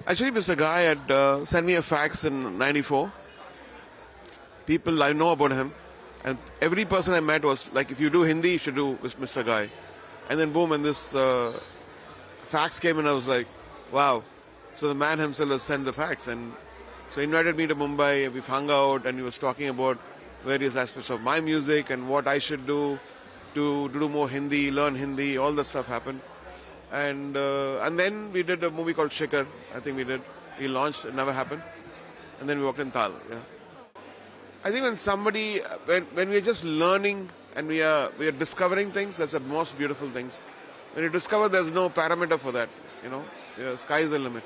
Actually, Mr. Guy had sent me a fax in '94. People I know about him, and every person I met was like, if you do Hindi, you should do with Mr. Guy. And then boom, and this fax came, and I was like, wow. So the man himself has sent the fax, and so he invited me to Mumbai. We hung out, and he was talking about various aspects of my music and what I should do to do more Hindi, learn Hindi. All the stuff happened. And then we did a movie called Shikhar. I think we did. We launched, it never happened. And then we worked in Tal. Yeah. I think when somebody, when we are just learning and we are discovering things, that's the most beautiful things. When you discover there's no parameter for that, sky is the limit.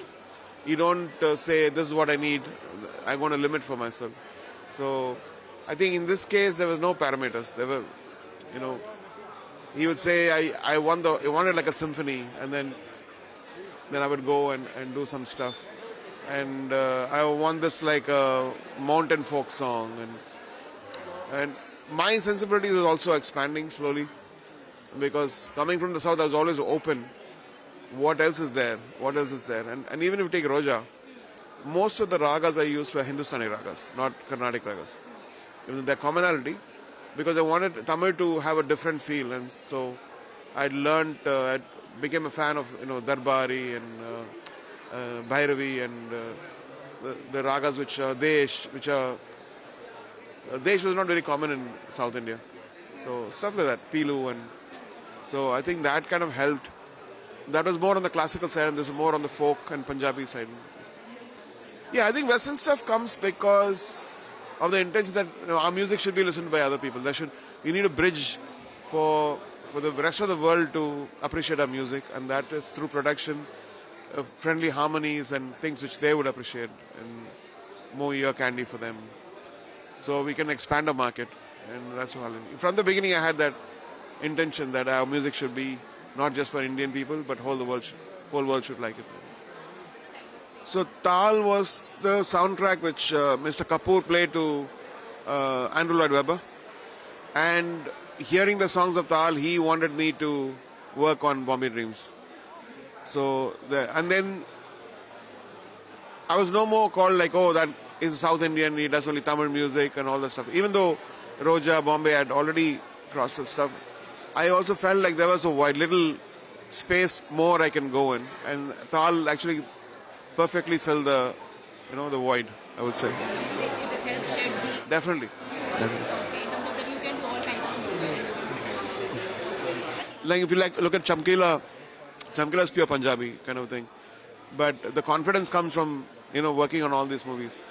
You don't say, this is what I need, I want a limit for myself. So I think in this case, there was no parameters. There were, he would say, I wanted like a symphony, and then I would go and do some stuff. And I want this like a mountain folk song. And my sensibility was also expanding slowly, because coming from the south, I was always open. What else is there? What else is there? And even if you take Roja, most of the ragas I used were Hindustani ragas, not Carnatic ragas. Even their commonality, because I wanted Tamil to have a different feel, and so I learned, I became a fan of Darbari and Bhairavi and the ragas which are Desh, Desh was not very common in South India. So stuff like that, Pilu, and so I think that kind of helped. That was more on the classical side, and this is more on the folk and Punjabi side. Yeah, I think Western stuff comes because of the intention that our music should be listened by other people. We need a bridge for the rest of the world to appreciate our music, and that is through production, friendly harmonies and things which they would appreciate, and more ear candy for them. So we can expand our market, and that's all. From the beginning, I had that intention that our music should be not just for Indian people, but whole world should like it. So Tal was the soundtrack which Mr. Kapoor played to Andrew Lloyd Webber, and hearing the songs of Tal, he wanted me to work on Bombay Dreams. So and then I was no more called like, oh, that is a South Indian, he does only Tamil music and all that stuff. Even though Roja, Bombay had already crossed that stuff, I also felt like there was a little space more I can go in, and Tal actually perfectly filled the void, I would say. It helps shed the... Definitely. Okay, in terms of that you can do all kinds of music. Like if you look at Chamkila is pure Punjabi kind of thing. But the confidence comes from, working on all these movies.